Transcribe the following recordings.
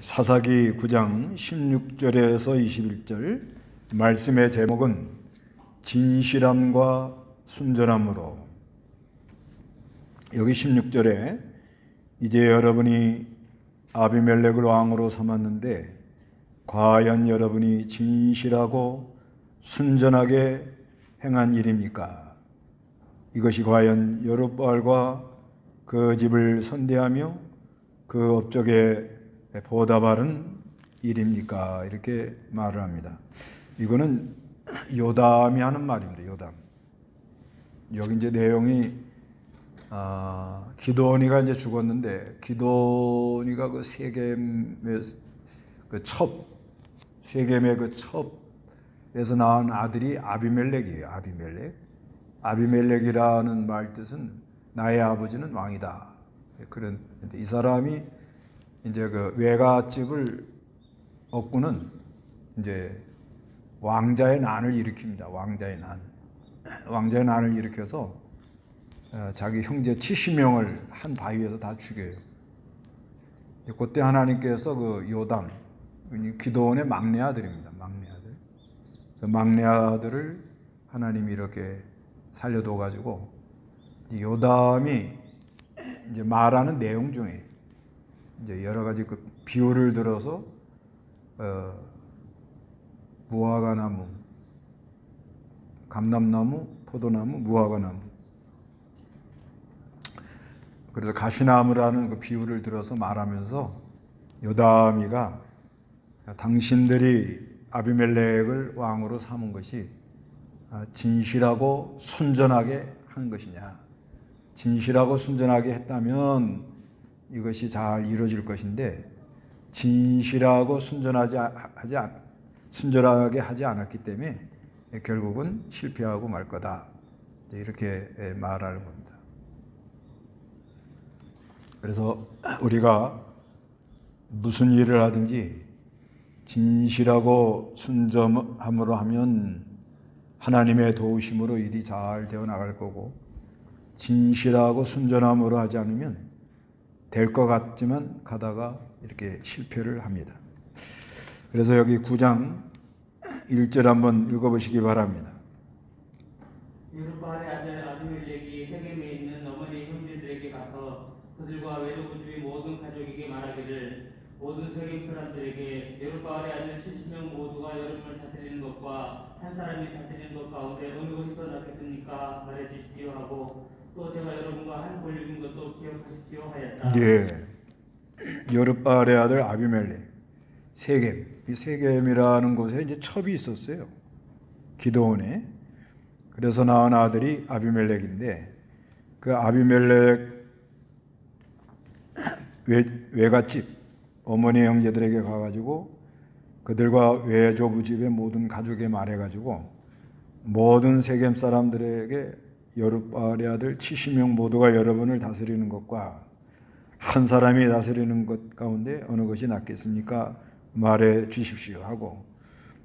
사사기 9장 16절에서 21절 말씀의 제목은 진실함과 순전함으로. 여기 16절에 이제 여러분이 아비멜렉을 왕으로 삼았는데 과연 여러분이 진실하고 순전하게 행한 일입니까? 이것이 과연 여룹바알과 그 집을 선대하며 그 업적에 보답하는 일입니까? 이렇게 말을 합니다. 이거는 요담이 하는 말입니다. 요담. 여기 이제 내용이 기도니가 이제 죽었는데 기도니가 그 세겜의 그 세겜의 그 첩에서 낳은 아들이 아비멜렉이에요. 아비멜렉이라는 말 뜻은 나의 아버지는 왕이다. 그런 이 사람이 이제 그 외갓집을 얻고는 이제 왕자의 난을 일으킵니다. 왕자의 난을 일으켜서 자기 형제 70명을 한 바위에서 다 죽여요. 그때 하나님께서 그 요담, 기도원의 막내 아들입니다. 그 막내 아들을 하나님이 이렇게 살려둬 가지고 요담이 이제 말하는 내용 중에 이제 여러 가지 그 비유를 들어서 무화과나무, 감람나무, 포도나무, 무화과나무, 그래서 가시나무라는 그 비유를 들어서 말하면서 요담이가 당신들이 아비멜렉을 왕으로 삼은 것이 진실하고 순전하게 한 것이냐? 진실하고 순전하게 했다면 이것이 잘 이루어질 것인데 진실하고 순전하게 하지 않았기 때문에 결국은 실패하고 말 거다. 이렇게 말하는 겁니다. 그래서 우리가 무슨 일을 하든지 진실하고 순전함으로 하면 하나님의 도우심으로 일이 잘 되어 나갈 거고, 진실하고 순전함으로 하지 않으면 될 것 같지만 가다가 이렇게 실패를 합니다. 그래서 여기 9장 1절 한번 읽어보시기 바랍니다. 여룹바알의 아들 아비멜렉이 세겜에 있는 어머니 형제들에게 가서 그들과 외조부주의 모든 가족에게 말하기를, 모든 세겜 사람들에게 여룹바알의 아들 70명 모두가 여러분을 다스리는 것과 한 사람이 다스리는 것 가운데 어느 것이 더 낫겠습니까? 말해주시오 하고, 또 제가 여러분과 한 권력인 것도 기억하십시오 하였다. 여룹바알의 아들 아비멜렉, 세겜. 이 세겜이라는 곳에 이제 첩이 있었어요. 기드온에. 그래서 낳은 아들이 아비멜렉인데, 그 아비멜렉 외갓집 어머니 형제들에게 가가지고 그들과 외조부집의 모든 가족에 말해가지고 모든 세겜 사람들에게 여룹바알의 아들 70명 모두가 여러분을 다스리는 것과 한 사람이 다스리는 것 가운데 어느 것이 낫겠습니까? 말해 주십시오 하고,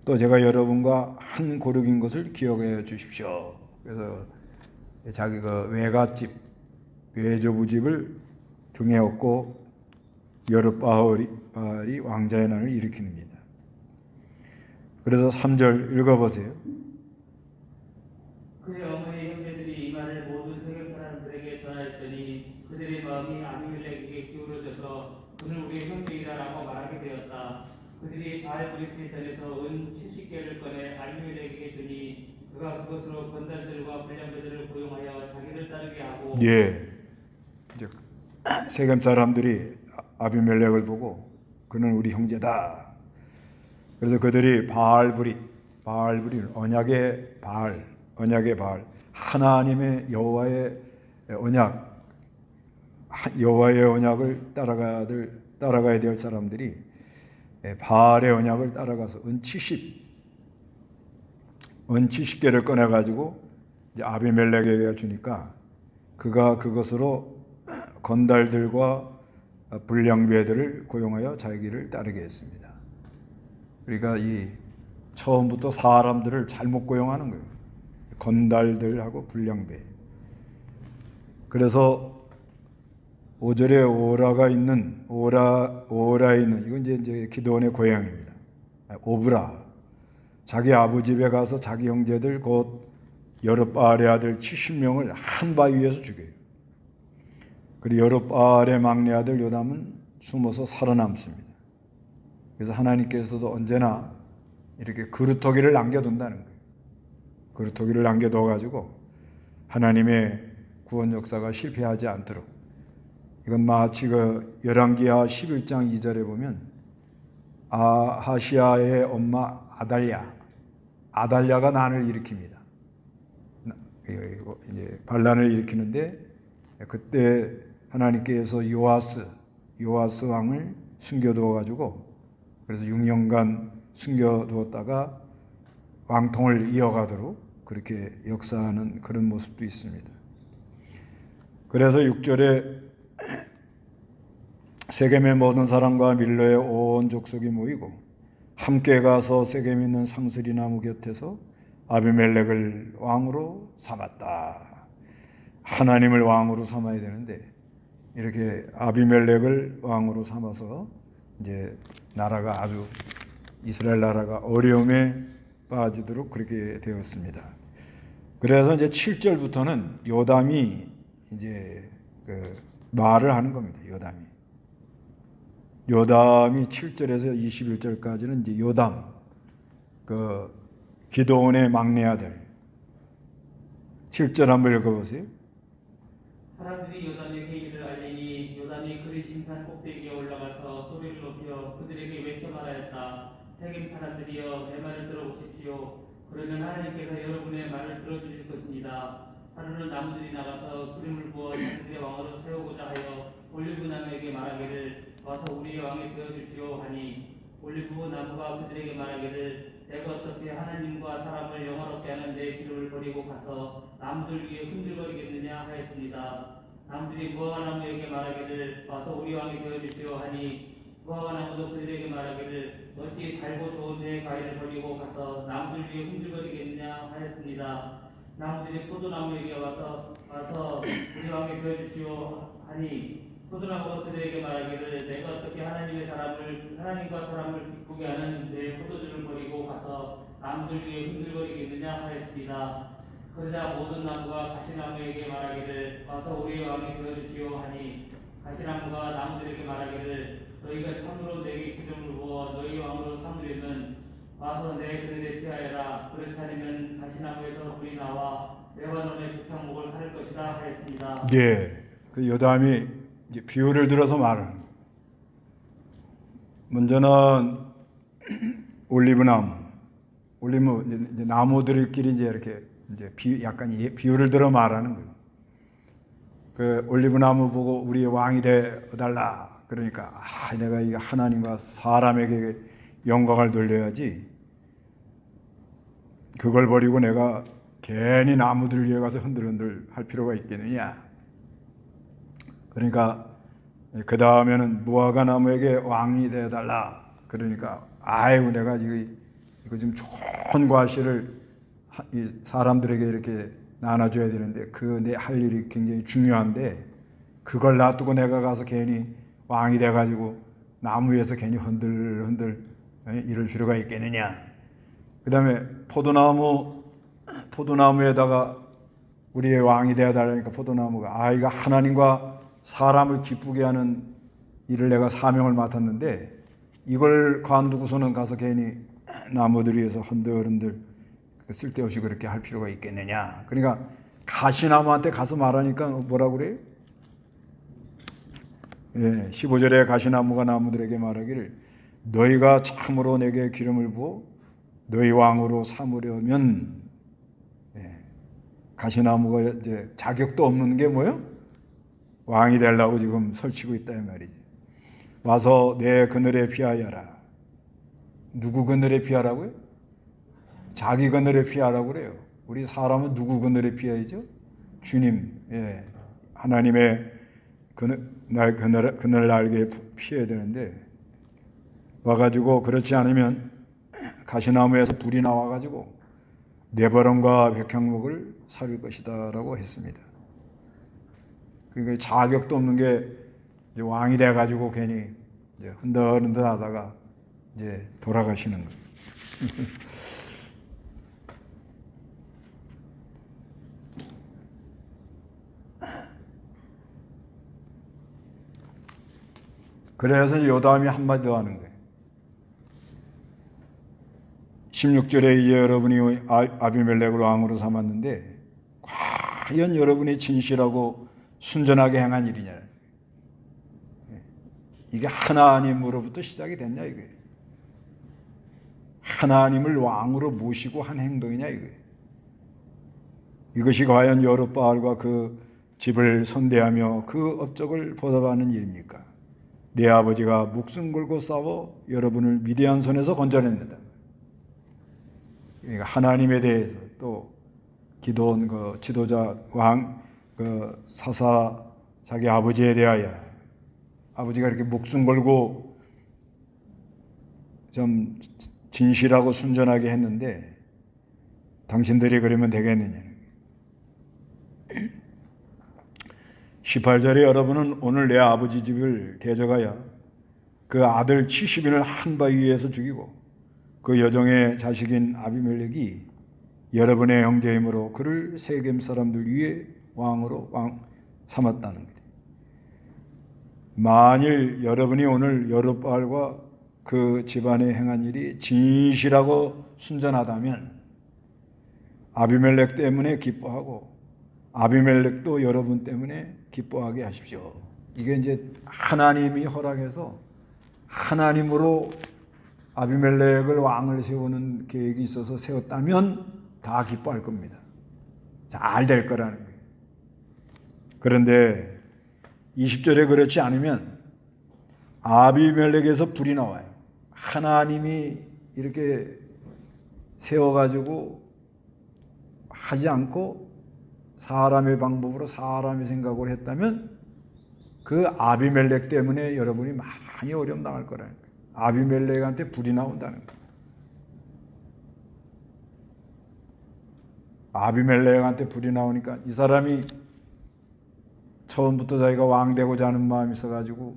또 제가 여러분과 한 고륙인 것을 기억해 주십시오. 그래서 자기 그 외갓집, 외조부집을 등에 업고 여룹바알이 왕자의 난을 일으킵니다. 그래서 3절 읽어보세요. 그의 어머니 형제들이 이 말을 모든 세겜 사람들에게 전하였더니 그들의 마음이 아비멜렉에게 기울어져서 그는 우리의 형제이다라고 말하게 되었다. 그들이 바알브릿에 전에서 은 70개를 꺼내 아비멜렉에게 주니 그가 그것으로 건달들과 불량배들을 고용하여 자기를 따르게 하고. 이제 세겜 사람들이 아비멜렉을 보고 그는 우리 형제다. 그래서 그들이 바알브릿, 언약의 바알, 하나님의 여호와의 언약을 따라가야 될 사람들이 바알의 언약을 따라가서 은 70개를 꺼내 가지고 이제 아비멜렉에게 주니까 그가 그것으로 건달들과 불량배들을 고용하여 자기를 따르게 했습니다. 그러니까 이 처음부터 사람들을 잘못 고용하는 거예요. 건달들하고 불량배. 그래서 5절에 오라에 있는 이건 이제 기도원의 고향입니다. 오브라. 자기 아버지 집에 가서 자기 형제들 곧 여룹바알의 아들 70명을 한 바위 위에서 죽여요. 그리고 여룹바알의 막내 아들 요담은 숨어서 살아남습니다. 그래서 하나님께서도 언제나 이렇게 그루터기를 남겨둔다는 거예요. 그루터기를 남겨둬가지고 하나님의 구원 역사가 실패하지 않도록. 이건 마치 그 열왕기하 11장 2절에 보면 아하시아의 엄마 아달랴가 난을 일으킵니다. 이제 반란을 일으키는데 그때 하나님께서 요아스 왕을 숨겨두어 가지고 그래서 6년간 숨겨두었다가 왕통을 이어가도록 그렇게 역사하는 그런 모습도 있습니다. 그래서 6절에 세겜의 모든 사람과 밀로의 온 족속이 모이고 함께 가서 세겜에 있는 상수리 나무 곁에서 아비멜렉을 왕으로 삼았다. 하나님을 왕으로 삼아야 되는데 이렇게 아비멜렉을 왕으로 삼아서 이제 나라가 아주 이스라엘 나라가 어려움에 빠지도록 그렇게 되었습니다. 그래서 이제 7절부터는 요담이 이제 그 말을 하는 겁니다. 요담이 7절에서 21절까지는 이제 요담, 그 기도원의 막내 아들. 7절 한번 읽어보세요. 사람들이 요담에게 이를 알리니 요담이 그리심산 꼭대기에 올라가서 소리를 높여 그들에게 외쳐 말하였다. 세겜 사람들이여 내 말을 들어보십시오. 그러면 하나님께서 여러분의 말을 들어주실 것입니다. 하루는 나무들이 나가서 기름을 부어 자기들의 왕으로 세우고자 하여 올리브 나무에게 말하기를 와서 우리의 왕이 되어주시오 하니 올리브 나무가 그들에게 말하기를 내가 어떻게 하나님과 사람을 영화롭게 하는 내 기름을 버리고 가서 나무들 위에 흔들거리겠느냐 하였습니다. 나무들이 무화과 나무에게 말하기를 와서 우리 왕이 되어주시오 하니 무화과 나무도 그들에게 말하기를 어찌 달고 좋은 내 과일을 버리고 가서 나무들 위에 흔들거리겠느냐 하였습니다. 나무들이 포도나무에게 와서 우리 왕이 되어주시오 하니 포도나무가 그들에게 말하기를 내가 어떻게 하나님과 사람을 기쁘게 하는 내 포도주를 버리고 가서 나무들 위에 흔들거리겠느냐 하였습니다. 그러자 모든 나무가 가시나무에게 말하기를 와서 우리의 왕이 되어주시오 하니 가시나무가 나무들에게 말하기를 너희가 참으로 내게 기름을 부어 너희 왕으로 삼으려면 와서 내 그늘에 피하여라. 그렇지 않으면 가시나무에서 불이 나와 레바논의 부창목을 살 것이다 하였습니다. 네, 그 요담이 이제 비유를 들어서 말하는 거예요. 먼저는 올리브 이제 나무들끼리 이제 이렇게 이제 약간 비유를 들어 말하는 거예요. 그 올리브 나무 보고 우리의 왕이 되어달라. 그러니까 내가 이 하나님과 사람에게 영광을 돌려야지. 그걸 버리고 내가 괜히 나무들 위에 가서 흔들흔들 할 필요가 있겠느냐. 그러니까 그 다음에는 무화과 나무에게 왕이 되어달라. 그러니까 아유 내가 이거 좀 좋은 과실을 사람들에게 이렇게 나눠줘야 되는데 그 내 할 일이 굉장히 중요한데 그걸 놔두고 내가 가서 괜히 왕이 돼가지고 나무 위에서 괜히 흔들흔들 이럴 필요가 있겠느냐. 그 다음에 포도나무에다가 우리의 왕이 되어달라니까 포도나무가 이거 하나님과 사람을 기쁘게 하는 일을 내가 사명을 맡았는데 이걸 관두고서는 가서 괜히 나무들 위에서 흔들흔들 쓸데없이 그렇게 할 필요가 있겠느냐. 그러니까 가시나무한테 가서 말하니까 뭐라고 그래요? 15절에 가시나무가 나무들에게 말하기를 너희가 참으로 내게 기름을 부어 너희 왕으로 삼으려면 가시나무가 이제 자격도 없는 게 뭐예요? 왕이 되려고 지금 설치고 있다 이 말이지. 와서 내 그늘에 피하여라. 누구 그늘에 피하라고요? 자기 그늘에 피하라고 그래요. 우리 사람은 누구 그늘에 피해야죠? 주님, 하나님의 그늘 날개에 피해야 되는데 와가지고 그렇지 않으면 가시나무에서 불이 나와가지고 네버런과 백향목을 살 것이다라고 했습니다. 그러니까 자격도 없는 게 이제 왕이 돼 가지고 괜히 이제 흔들흔들 하다가 이제 돌아가시는 거예요. 그래서 요담이 한마디 더 하는 거예요. 16절에 이제 여러분이 아비멜렉을 왕으로 삼았는데 과연 여러분이 진실하고 순전하게 행한 일이냐. 이게 하나님으로부터 시작이 됐냐 이거예요. 하나님을 왕으로 모시고 한 행동이냐 이거예요. 이것이 과연 여룻바알과 그 집을 선대하며 그 업적을 보답하는 일입니까? 내 아버지가 목숨 걸고 싸워 여러분을 미디안 손에서 건져냈는다. 그러니까 하나님에 대해서 또 기도원 그 지도자 왕 그 사사 자기 아버지에 대하여 아버지가 이렇게 목숨 걸고 좀 진실하고 순전하게 했는데 당신들이 그러면 되겠느냐. 18절에 여러분은 오늘 내 아버지 집을 대적하여 그 아들 70인을 한 바위 위에서 죽이고 그 여종의 자식인 아비멜렉이 여러분의 형제이므로 그를 세겜 사람들 위에 왕으로 삼았다는 거예요. 만일 여러분이 오늘 여룻바알과 그 집안에 행한 일이 진실하고 순전하다면 아비멜렉 때문에 기뻐하고 아비멜렉도 여러분 때문에 기뻐하게 하십시오. 이게 이제 하나님이 허락해서 하나님으로 아비멜렉을 왕을 세우는 계획이 있어서 세웠다면 다 기뻐할 겁니다. 잘 될 거라는 거예요. 그런데 20절에 그렇지 않으면 아비멜렉에서 불이 나와요. 하나님이 이렇게 세워가지고 하지 않고 사람의 방법으로 사람의 생각으로 했다면 그 아비멜렉 때문에 여러분이 많이 어려움 당할 거라는 거예요. 아비멜렉한테 불이 나온다는 거예요. 아비멜렉한테 불이 나오니까 이 사람이 처음부터 자기가 왕 되고자 하는 마음이 있어가지고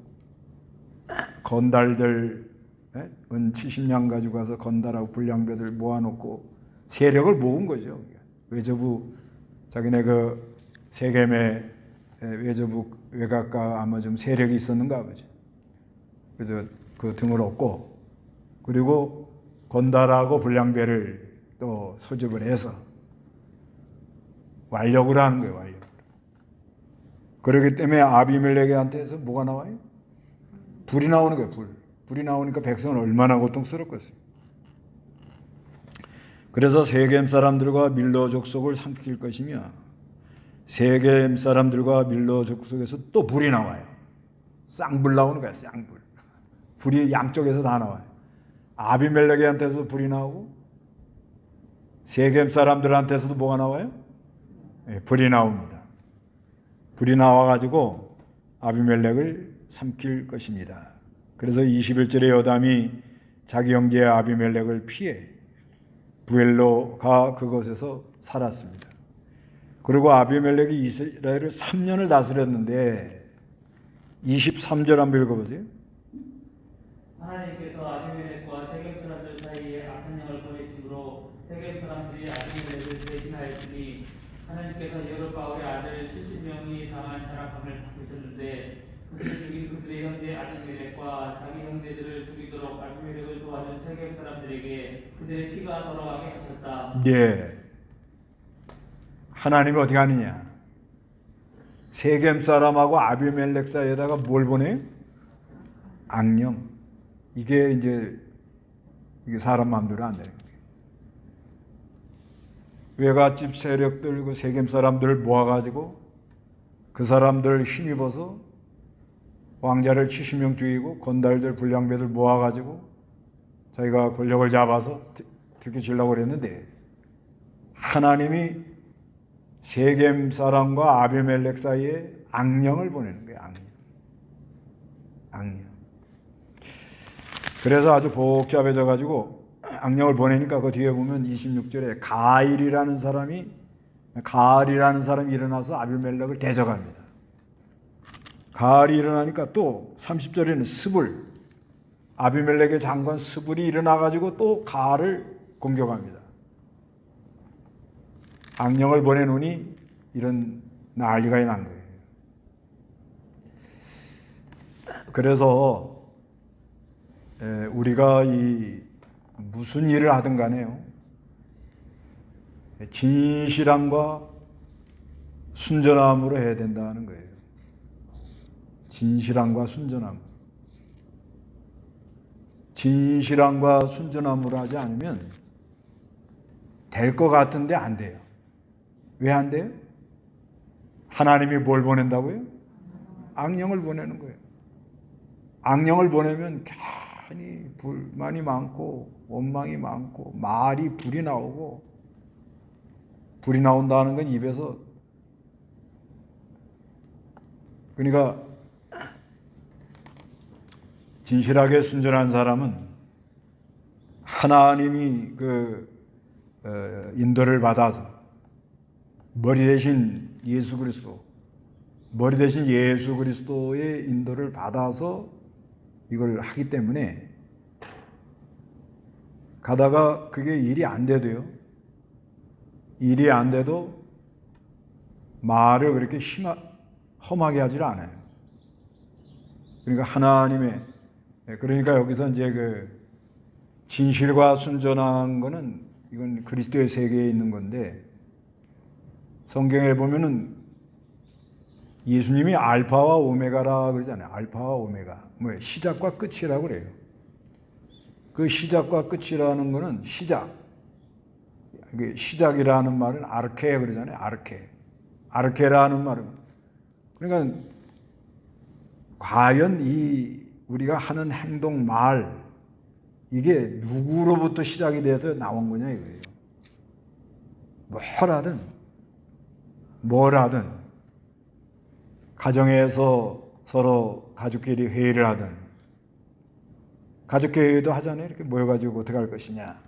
건달들 은 70냥 가지고 가서 건달하고 불량배들 모아놓고 세력을 모은 거죠. 외저부 자기네 그 세겜의 외저부 외곽가 아마 좀 세력이 있었는가 보죠. 그래서 그 등을 얻고 그리고 건달하고 불량배를 또 소집을 해서 완력을 하는 거예요. 완력. 그렇기 때문에 아비멜렉한테서 뭐가 나와요? 불이 나오는 거예요. 불이 나오니까 백성은 얼마나 고통스럽겠어요. 그래서 세겜 사람들과 밀로 족속을 삼킬 것이며 세겜 사람들과 밀로 족속에서 또 불이 나와요. 쌍불 나오는 거야. 쌍불. 불이 양쪽에서 다 나와요. 아비멜렉한테서도 불이 나오고 세겜 사람들한테서도 뭐가 나와요? 불이 나옵니다. 불이 나와가지고 아비멜렉을 삼킬 것입니다. 그래서 21절에 요담이 자기 형제 아비멜렉을 피해 부엘로 가 그곳에서 살았습니다. 그리고 아비멜렉이 이스라엘을 3년을 다스렸는데 23절 한번 읽어보세요. 하나님께서 아비멜렉과 세겜 사람들 사이에 악한 영을 보내심으로 세겜 사람들이 아비멜렉을 대신하였으니 하나님께서 여룻바알의 아들 70명이 당한 장악함을 바꾸셨는데 그들을 죽인 그들의 형제 아비멜렉과 자기 형제들을 죽이도록 아비멜렉을 도와준 세겜 사람들에게 그들의 피가 돌아가게 하셨다. 예. 하나님이 어떻게 하느냐? 세겜 사람하고 아비멜렉 사이에다가 뭘 보내? 악령. 이게 이제 사람 마음대로 안 되는 거예요. 외갓집 세력들 그 세겜 사람들을 모아가지고 그 사람들 힘입어서 왕자를 70명 죽이고 건달들 불량배들 모아가지고 자기가 권력을 잡아서 들켜주려고 그랬는데 하나님이 세겜 사람과 아비멜렉 사이에 악령을 보내는 거예요. 악령. 그래서 아주 복잡해져 가지고 악령을 보내니까 그 뒤에 보면 26절에 가알이라는 사람이 일어나서 아비멜렉을 대적합니다. 가을이 일어나니까 또 30절에는 스불, 아비멜렉의 장관 스불이 일어나가지고 또 가을을 공격합니다. 악령을 보내노니 이런 난리가 난 거예요. 그래서 우리가 이 무슨 일을 하든 간에요, 진실함과 순전함으로 해야 된다는 거예요. 진실함과 순전함. 진실함과 순전함으로 하지 않으면 될 것 같은데 안 돼요. 왜 안 돼요? 하나님이 뭘 보낸다고요? 악령을 보내는 거예요. 악령을 보내면 괜히 불만이 많고 원망이 많고 말이 불이 나오고, 불이 나온다는 건 입에서, 그러니까 진실하게 순전한 사람은 하나님이 인도를 받아서 머리 대신 예수 그리스도의 인도를 받아서 이걸 하기 때문에, 가다가 그게 일이 안 돼도요, 일이 안 돼도 말을 그렇게 험하게 하질 않아요. 그러니까 그러니까 여기서 이제 진실과 순전한 거는 이건 그리스도의 세계에 있는 건데, 성경에 보면은 예수님이 알파와 오메가라 그러잖아요. 알파와 오메가. 시작과 끝이라고 그래요. 그 시작과 끝이라는 거는 시작이라는 말은 아르케 그러잖아요. 아르케라는 말은, 그러니까 과연 우리가 하는 행동, 말, 이게 누구로부터 시작이 돼서 나온 거냐 이거예요. 뭘 하든 가정에서 서로 가족끼리 회의를 하든, 가족끼리 회의도 하잖아요. 이렇게 모여가지고 어떻게 할 것이냐.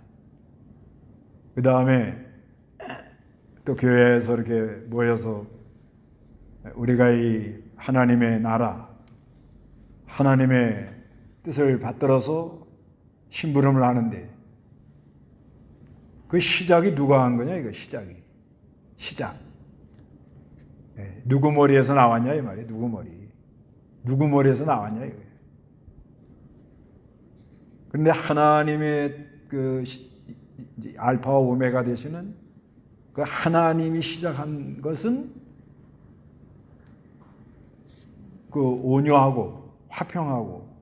그 다음에 또 교회에서 이렇게 모여서 우리가 이 하나님의 나라, 하나님의 뜻을 받들어서 심부름을 하는데, 그 시작이 누가 한 거냐 이거. 시작. 누구 머리에서 나왔냐 이 말이에요. 누구 머리에서 나왔냐 이거예요. 그런데 하나님의 알파와 오메가 되시는 그 하나님이 시작한 것은 온유하고 화평하고,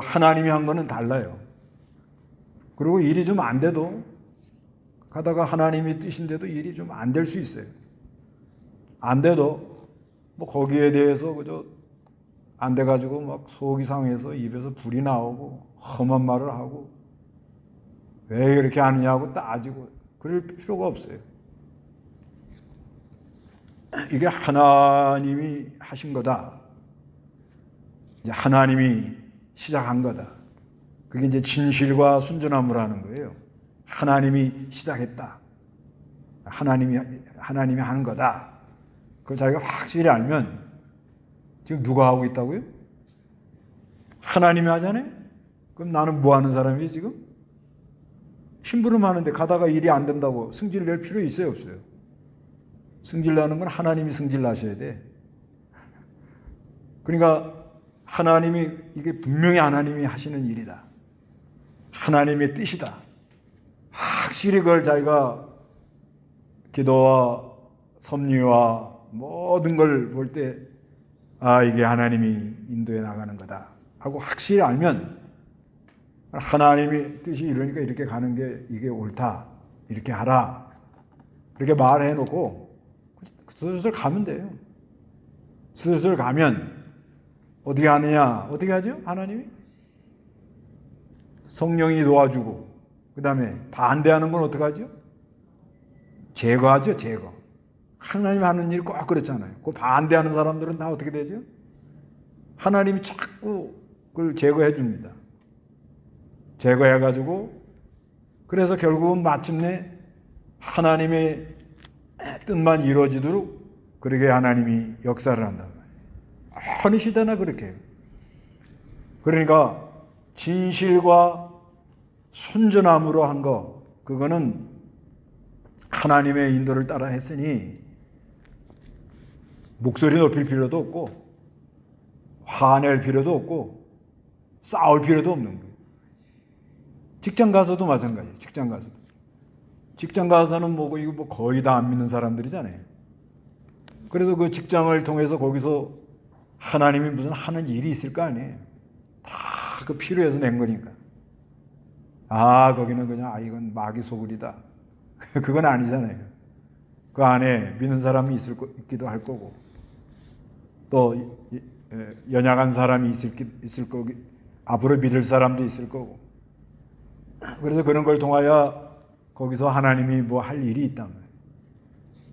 하나님이 한 거는 달라요. 그리고 일이 좀 안 돼도, 가다가 하나님이 뜻인데도 일이 좀 안 될 수 있어요. 안 돼도 거기에 대해서 그저 안 돼가지고 막 속이 상해서 입에서 불이 나오고 험한 말을 하고 왜 이렇게 하느냐고 따지고 그럴 필요가 없어요. 이게 하나님이 하신 거다. 이제 하나님이 시작한 거다. 그게 이제 진실과 순전함으로 하는 거예요. 하나님이 시작했다. 하나님이 하는 거다. 그걸 자기가 확실히 알면, 지금 누가 하고 있다고요? 하나님이 하잖아요? 그럼 나는 뭐 하는 사람이에요, 지금? 심부름 하는데 가다가 일이 안 된다고 승질 낼 필요 있어요, 없어요? 승질 나는 건 하나님이 승질 나셔야 돼. 그러니까 이게 분명히 하나님이 하시는 일이다. 하나님의 뜻이다. 확실히 그걸 자기가 기도와 섭리와 모든 걸 볼 때, 이게 하나님이 인도해 나가는 거다 하고 확실히 알면, 하나님의 뜻이 이러니까 이렇게 가는 게 이게 옳다, 이렇게 하라, 이렇게 말해 놓고 슬슬 가면 돼요. 슬슬 가면 어떻게 하느냐? 어떻게 하죠? 하나님이 성령이 도와주고, 그 다음에 반대하는 건 어떻게 하죠? 제거하죠, 제거. 하나님 하는 일 꼭 그렇잖아요. 그 반대하는 사람들은 다 어떻게 되죠? 하나님이 자꾸 그걸 제거해 줍니다. 제거해가지고, 그래서 결국은 마침내 하나님의 뜻만 이루어지도록 그러게 하나님이 역사를 한단 말이에요. 어느 시대나 그렇게 해요. 그러니까 진실과 순전함으로 한 거, 그거는 하나님의 인도를 따라 했으니 목소리 높일 필요도 없고 화낼 필요도 없고 싸울 필요도 없는 거예요. 직장 가서도 마찬가지예요. 직장 가서는 뭐 이거 뭐 거의 다 안 믿는 사람들이잖아요. 그래도 그 직장을 통해서 거기서 하나님이 무슨 하는 일이 있을 거 아니에요. 다 그 필요해서 낸 거니까. 아, 거기는 그냥 이건 마귀 소굴이다. 그건 아니잖아요. 그 안에 믿는 사람이 있기도 할 거고, 또 연약한 사람이 있을 거고, 앞으로 믿을 사람도 있을 거고. 그래서 그런 걸 통하여 거기서 하나님이 뭐 할 일이 있단 말이에요.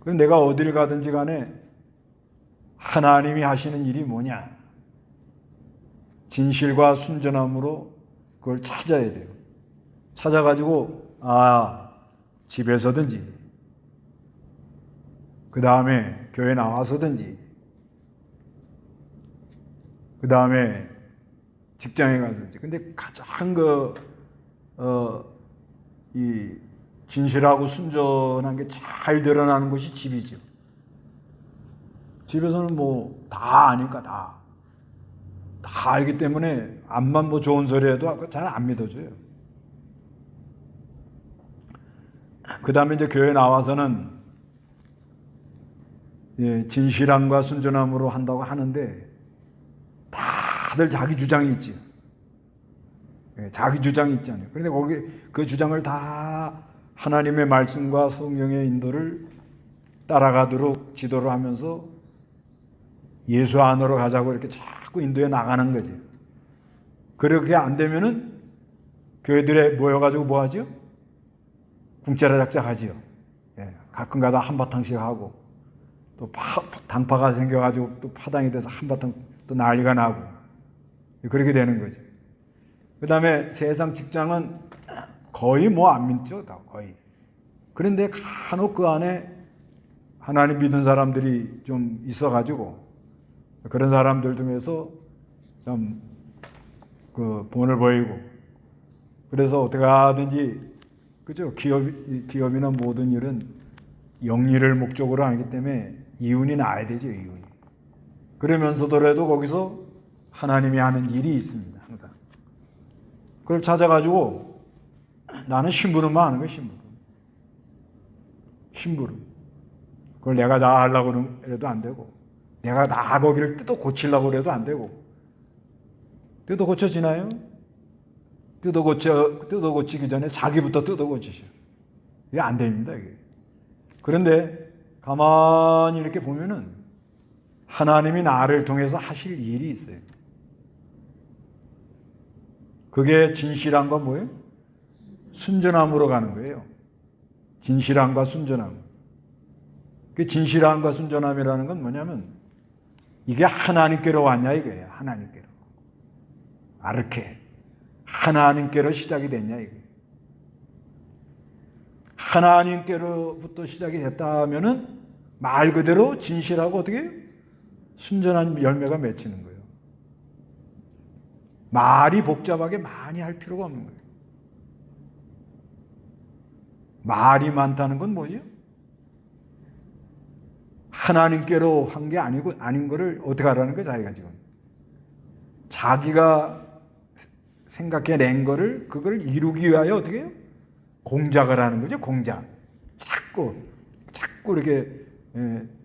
그럼 내가 어디를 가든지 간에 하나님이 하시는 일이 뭐냐? 진실과 순전함으로 그걸 찾아야 돼요. 찾아가지고 집에서든지 그 다음에 교회 나와서든지 그 다음에 직장에 가서든지. 근데 가장 이 진실하고 순전한 게 잘 드러나는 곳이 집이죠. 집에서는 뭐 다 아니까 다 알기 때문에 암만 뭐 좋은 소리 해도 잘 안 믿어줘요. 그 다음에 이제 교회 나와서는 진실함과 순전함으로 한다고 하는데 다들 자기 주장이 있지. 자기 주장이 있잖아요. 그런데 거기 그 주장을 다 하나님의 말씀과 성령의 인도를 따라가도록 지도를 하면서 예수 안으로 가자고 이렇게 자꾸 인도해 나가는 거지. 그렇게 안 되면은 교회들에 모여가지고 뭐 하죠? 궁짜라 작작하지요. 가끔가다 한바탕씩 하고 또 당파가 생겨가지고 또 파당이 돼서 한바탕 또 난리가 나고 그렇게 되는 거죠. 그 다음에 세상 직장은 거의 뭐 안 믿죠, 다 거의. 그런데 간혹 그 안에 하나님 믿는 사람들이 좀 있어가지고 그런 사람들 중에서 좀 그 본을 보이고 그래서 어떻게 하든지 그죠? 기업이나 모든 일은 영리를 목적으로 하기 때문에 이윤이 나야 되죠, 이윤이. 그러면서더라도 거기서 하나님이 하는 일이 있습니다, 항상. 그걸 찾아가지고 나는 심부름만 하는 거예요, 심부름. 그걸 내가 다 하려고 해도 안 되고, 내가 다 거기를 뜯어 고치려고 해도 안 되고, 뜯어 고쳐지나요? 뜯어 고치기 전에 자기부터 뜯어 고치셔. 이게 안 됩니다, 이게. 그런데 가만히 이렇게 보면은 하나님이 나를 통해서 하실 일이 있어요. 그게 진실함과 뭐예요? 순전함으로 가는 거예요. 진실함과 순전함. 그 진실함과 순전함이라는 건 뭐냐면 이게 하나님께로 왔냐 이거예요. 하나님께로. 아르케. 하나님께로 시작이 됐냐 이거예요. 하나님께로부터 시작이 됐다면은 말 그대로 진실하고 어떻게 순전한 열매가 맺히는 거예요. 말이 복잡하게 많이 할 필요가 없는 거예요. 말이 많다는 건 뭐죠? 하나님께로 한 게 아니고 아닌 거를 어떻게 하라는 거예요, 자기가 지금. 자기가 생각해낸 거를 그걸 이루기 위하여 어떻게 해요? 공작을 하는 거죠, 공작. 자꾸 이렇게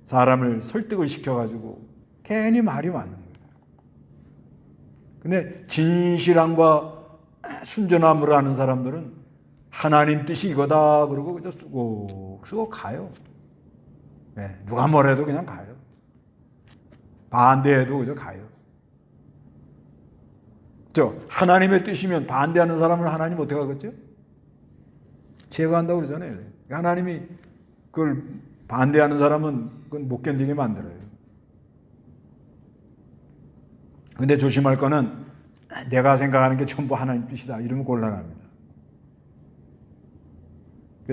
사람을 설득을 시켜가지고 괜히 말이 많은 거예요. 근데 진실함과 순전함으로 하는 사람들은 하나님 뜻이 이거다 그러고 그냥 쓰고 가요. 누가 뭐래도 그냥 가요. 반대해도 그저 가요. 하나님의 뜻이면 반대하는 사람을 하나님 어떻게 하겠죠? 제거한다고 그러잖아요. 하나님이 그걸 반대하는 사람은 그건 못 견디게 만들어요. 근데 조심할 거는 내가 생각하는 게 전부 하나님 뜻이다. 이러면 곤란합니다.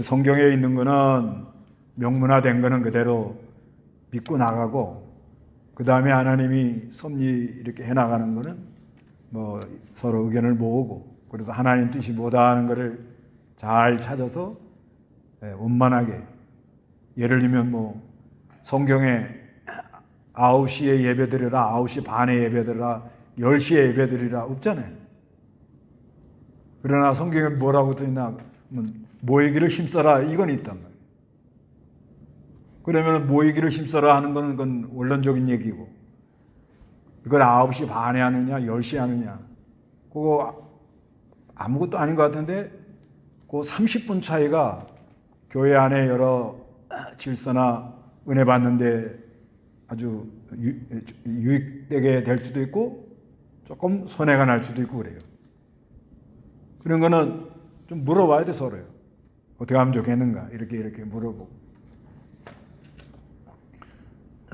성경에 있는 거는 명문화된 거는 그대로 믿고 나가고 그 다음에 하나님이 섭리 이렇게 해나가는 거는 뭐 서로 의견을 모으고 그래도 하나님 뜻이 뭐다 하는 것을 잘 찾아서 원만하게 예를 들면 뭐 성경에 9시에 예배드리라 9시 반에 예배드리라 10시에 예배드리라 없잖아요. 그러나 성경에 뭐라고 되냐 모이기를 힘써라 이건 있단 말이에요. 그러면 모이기를 힘써라 하는 거는 그건 원론적인 얘기고 이걸 9시 반에 하느냐 10시에 하느냐 그거 아무것도 아닌 것 같은데 그 30분 차이가 교회 안에 여러 질서나 은혜 받는데 아주 유익되게 될 수도 있고 조금 손해가 날 수도 있고 그래요. 그런 거는 좀 물어봐야 돼 서로요. 어떻게 하면 좋겠는가 이렇게 물어보고.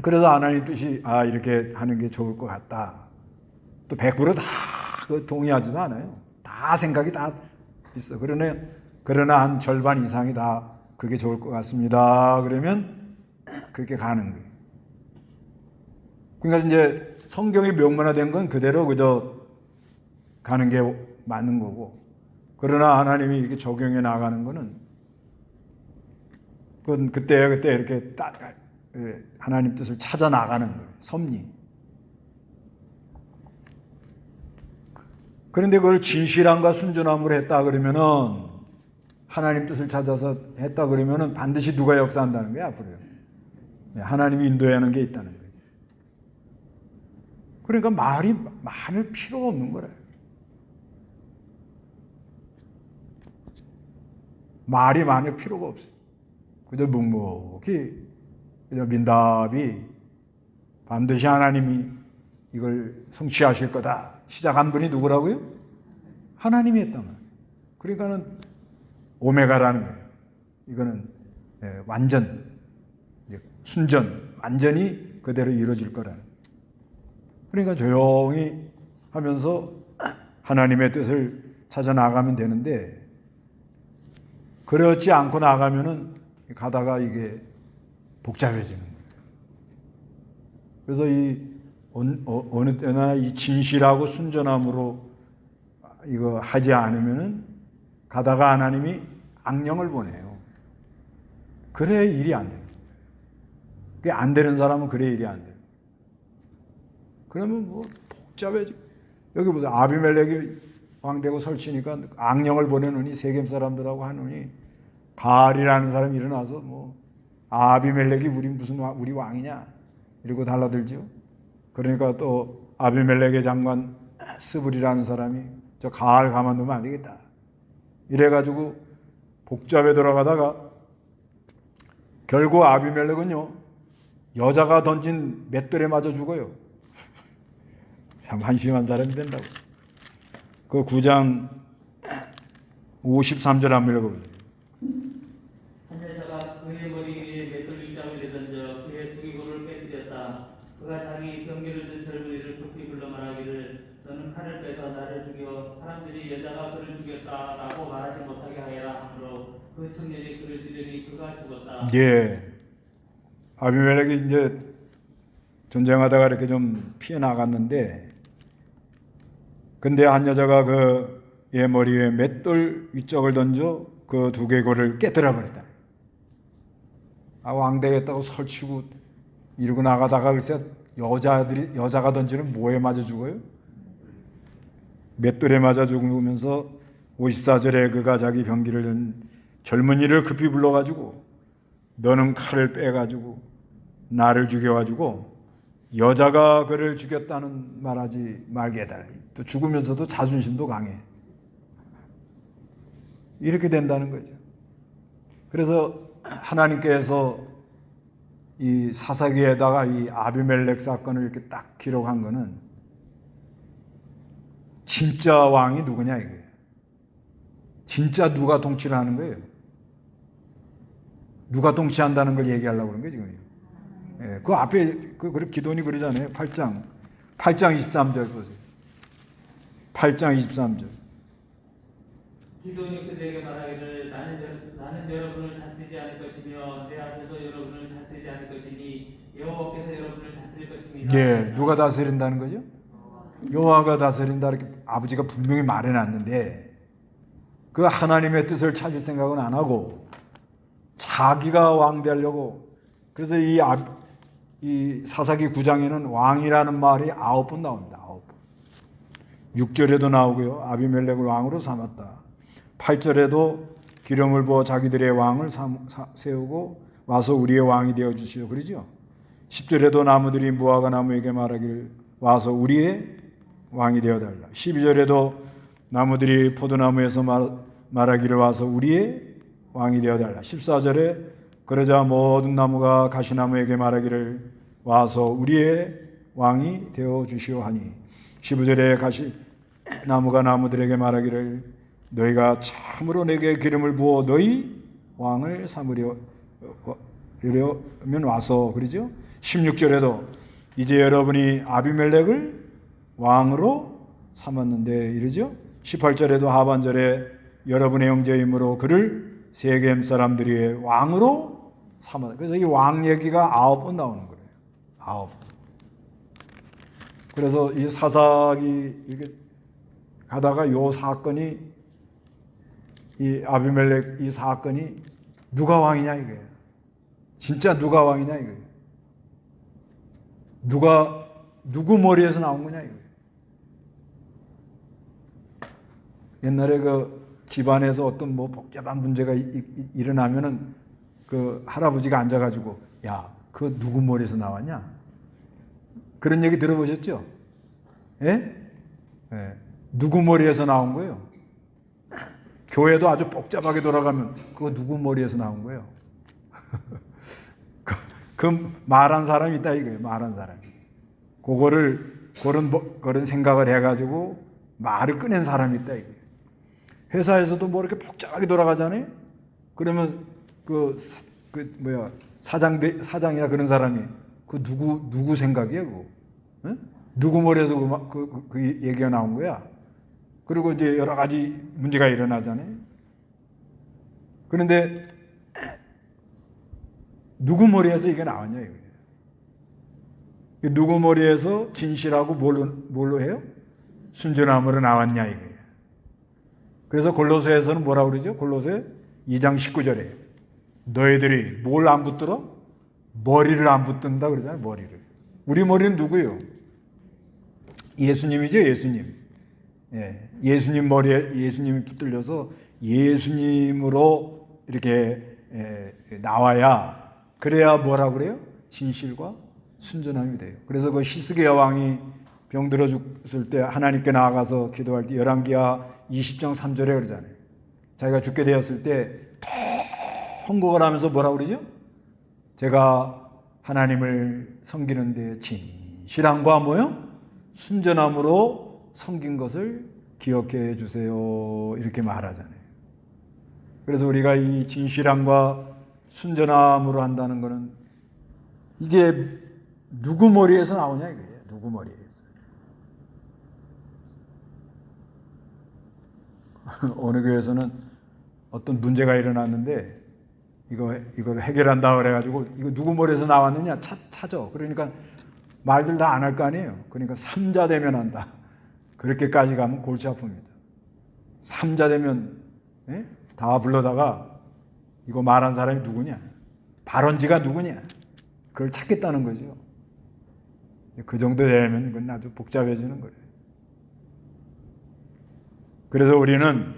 그래서 하나님 뜻이 이렇게 하는 게 좋을 것 같다. 또 100% 다 동의하지도 않아요. 다 생각이 다 있어. 그러나 한 절반 이상이 다 그게 좋을 것 같습니다. 그러면 그렇게 가는 거예요. 그러니까 이제 성경이 명문화된 건 그대로 그저 가는 게 맞는 거고, 그러나 하나님이 이렇게 적용해 나가는 거는 그건 그때 이렇게 딱 하나님 뜻을 찾아 나가는 거예요. 섭리. 그런데 그걸 진실함과 순전함으로 했다 그러면은 하나님 뜻을 찾아서 했다 그러면은 반드시 누가 역사한다는 거야 앞으로요. 하나님이 인도하는 게 있다는 거죠. 그러니까 말이 많을 필요가 없는 거래요. 말이 많을 필요가 없어. 그저 묵묵히 그저 민답이 반드시 하나님이 이걸 성취하실 거다. 시작한 분이 누구라고요? 하나님이 했단 말이에요. 그러니까는 오메가라는 거예요. 이거는 완전, 순전, 완전히 그대로 이루어질 거라는 거예요. 그러니까 조용히 하면서 하나님의 뜻을 찾아 나가면 되는데, 그렇지 않고 나가면은 가다가 이게 복잡해지는 거예요. 그래서 어느 때나 이 진실하고 순전함으로 이거 하지 않으면은 가다가 하나님이 악령을 보내요. 그래 일이 안 돼요. 그게 안 되는 사람은 그래 일이 안 돼요. 그러면 뭐 복잡해지. 여기 보세요. 아비멜렉이 왕되고 설치니까 악령을 보내느니 세겜 사람들하고 하느니 가알이라는 사람이 일어나서 뭐 아비멜렉이 우리 왕이냐 이러고 달라들죠. 그러니까 또 아비멜렉의 장관 스불이라는 사람이 저 가알 가만두면 안 되겠다. 이래가지고 복잡해 돌아가다가 결국 아비멜렉은요 여자가 던진 맷돌에 맞아 죽어요. 참 한심한 사람이 된다고. 그 9장 53절 한번 읽어보세요. 한 여자가 그의 머리 위에 맷돌 입장을 던져 그의 두기고를 빼뜨렸다. 그가 자기 병기를 든 젊은이를 급히 불러 말하기를 너는 칼을 빼서 나를 죽여 사람들이 여자가 그를 죽였다라고 말하지 못하게 하여라 하므로 그 청년이 그를 들으니 그가 죽었다. 예. 아비멜렉이 이제 전쟁하다가 이렇게 좀 피해 나갔는데, 근데 한 여자가 그의 머리에 맷돌 위쪽을 던져 그 두개골을 깨뜨려 버렸다. 왕 되겠다고 설치고 이러고 나가다가 글쎄 여자가 던지는 뭐에 맞아 죽어요? 맷돌에 맞아 죽으면서 54절에 그가 자기 병기를 든 젊은이를 급히 불러가지고 너는 칼을 빼가지고 나를 죽여가지고 여자가 그를 죽였다는 말하지 말게 해달라. 또 죽으면서도 자존심도 강해. 이렇게 된다는 거죠. 그래서 하나님께서 이 사사기에다가 이 아비멜렉 사건을 이렇게 딱 기록한 거는 진짜 왕이 누구냐 이거예요. 진짜 누가 통치를 하는 거예요. 누가 통치한다는 걸 얘기하려고 그런 거예요 지금. 예, 그 앞에 그 기도니 그러잖아요. 8장 23절 보세요. 8장 23절. 기도니 그들에게 말하기를 나는 여러분을 다스리지 않을 것이며 내 아들도 여러분을 다스리지 않을 것이니 여호와께서 여러분을 다스릴 것입니다. 네, 누가 다스린다는 거죠? 여호와가 다스린다 이렇게 아버지가 분명히 말해놨는데 그 하나님의 뜻을 찾을 생각은 안 하고 자기가 왕 되려고. 그래서 이 사사기 9장에는 왕이라는 말이 9번 나옵니다. 9번. 6절에도 나오고요. 아비멜렉을 왕으로 삼았다. 8절에도 기름을 부어 자기들의 왕을 세우고 와서 우리의 왕이 되어 주시오. 그러죠? 10절에도 나무들이 무화과 나무에게 말하기를 와서 우리의 왕이 되어 달라. 12절에도 나무들이 포도나무에서 말하기를 와서 우리의 왕이 되어 달라. 14절에 그러자 모든 나무가 가시나무에게 말하기를 와서 우리의 왕이 되어 주시오 하니. 15절에 가시나무가 나무들에게 말하기를 너희가 참으로 내게 기름을 부어 너희 왕을 삼으려면 와서. 그러죠? 16절에도 이제 여러분이 아비멜렉을 왕으로 삼았는데 이러죠? 18절에도 하반절에 여러분의 형제이므로 그를 세겜 사람들이 왕으로 삼았다. 그래서 이 왕 얘기가 9번 나오는 거예요. 9번. 그래서 이 사사기 이렇게 가다가 요 사건이 이 아비멜렉 이 사건이 누가 왕이냐 이거예요. 진짜 누가 왕이냐 이거예요. 누구 머리에서 나온 거냐 이거예요. 옛날에 그 집안에서 어떤 뭐 복잡한 문제가 일어나면은 그 할아버지가 앉아가지고 야, 그 누구 머리에서 나왔냐? 그런 얘기 들어보셨죠? 예? 예. 누구 머리에서 나온 거예요? 교회도 아주 복잡하게 돌아가면 그거 누구 머리에서 나온 거예요? 그 말한 사람이 있다 이거예요. 말한 사람이. 그런 생각을 해가지고 말을 꺼낸 사람이 있다 이거예요. 회사에서도 뭐 이렇게 복잡하게 돌아가잖아요. 그러면 사장이나 그런 사람이 그 누구 생각이에요? 그거? 응? 누구 머리에서 그 얘기가 나온 거야? 그리고 이제 여러 가지 문제가 일어나잖아요. 그런데 누구 머리에서 이게 나왔냐 이거예요. 누구 머리에서 진실하고 뭘로 해요? 순전함으로 나왔냐 이거예요. 그래서 골로새에서는 뭐라고 그러죠? 골로새 2장 19절에 너희들이 뭘 안 붙들어? 머리를 안 붙든다 그러잖아요. 머리를. 우리 머리는 누구예요? 예수님이죠. 예수님. 예, 예수님 머리에 예수님이 붙들려서 예수님으로 이렇게 나와야 그래야 뭐라고 그래요? 진실과 순전함이 돼요. 그래서 그 히스기야 왕이 병들어 죽을 때 하나님께 나아가서 기도할 때 열왕기하 20장 3절에 그러잖아요. 자기가 죽게 되었을 때 통곡을 하면서 뭐라고 그러죠? 제가 하나님을 섬기는데 진실함과 뭐요? 순전함으로 섬긴 것을 기억해 주세요. 이렇게 말하잖아요. 그래서 우리가 이 진실함과 순전함으로 한다는 것은 이게 누구 머리에서 나오냐 이거예요. 누구 머리에서. 어느 교회에서는 어떤 문제가 일어났는데 이걸 해결한다 그래가지고 이거 누구 머리에서 나왔느냐 찾아. 그러니까 말들 다 안 할 거 아니에요. 그러니까 3자 되면 한다. 그렇게까지 가면 골치 아픕니다. 3자 되면 다 불러다가 이거 말한 사람이 누구냐? 발언지가 누구냐? 그걸 찾겠다는 거죠. 그 정도 되면 그건 아주 복잡해지는 거예요. 그래서 우리는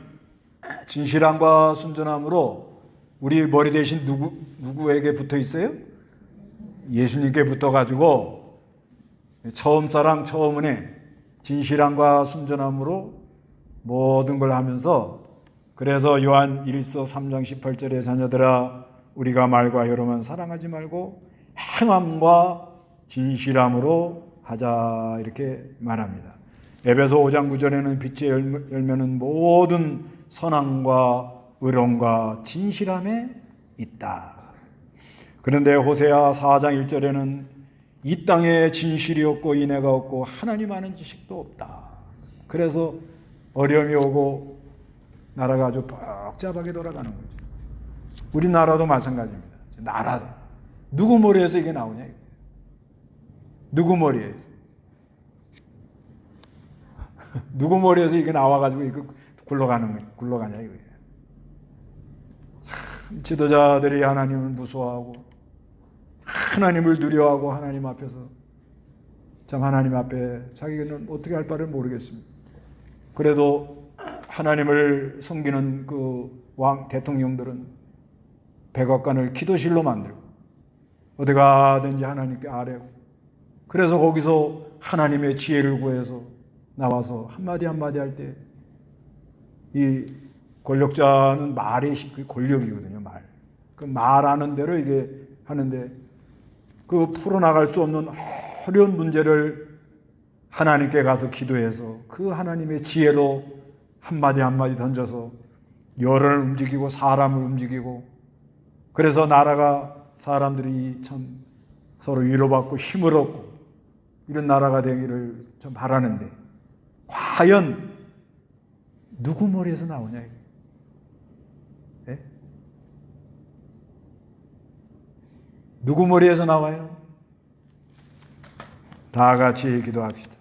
진실함과 순전함으로 우리 머리 대신 누구에게 붙어 있어요? 예수님께 붙어가지고 처음 사랑 처음 은혜 진실함과 순전함으로 모든 걸 하면서 그래서 요한 1서 3장 18절에 자녀들아 우리가 말과 혀로만 사랑하지 말고 행함과 진실함으로 하자 이렇게 말합니다. 에베소 5장 9절에는 빛의 열매는 모든 선함과 의로움과 진실함에 있다. 그런데 호세아 4장 1절에는 이 땅에 진실이 없고 인애가 없고 하나님 아는 지식도 없다. 그래서 어려움이 오고 나라가 아주 복잡하게 돌아가는 거죠. 우리나라도 마찬가지입니다. 나라 누구 머리에서 이게 나오냐? 누구 머리에서? 누구 머리에서 이게 나와가지고 이거 굴러가냐 이거예요. 참 지도자들이 하나님을 무서워하고 하나님을 두려워하고 하나님 앞에서 참 하나님 앞에 자기는 어떻게 할 바를 모르겠습니다. 그래도 하나님을 섬기는 그 왕 대통령들은 백악관을 기도실로 만들고 어디 가든지 하나님께 아뢰고 그래서 거기서 하나님의 지혜를 구해서 나와서 한마디 한마디 할 때 이 권력자는 말의 권력이거든요. 그 말하는 대로 이게 하는데 그 풀어나갈 수 없는 어려운 문제를 하나님께 가서 기도해서 그 하나님의 지혜로 한마디 한마디 던져서 여론을 움직이고 사람을 움직이고 그래서 나라가 사람들이 참 서로 위로받고 힘을 얻고 이런 나라가 되기를 좀 바라는데 과연 누구 머리에서 나오냐 이게? 네? 누구 머리에서 나와요? 다 같이 기도합시다.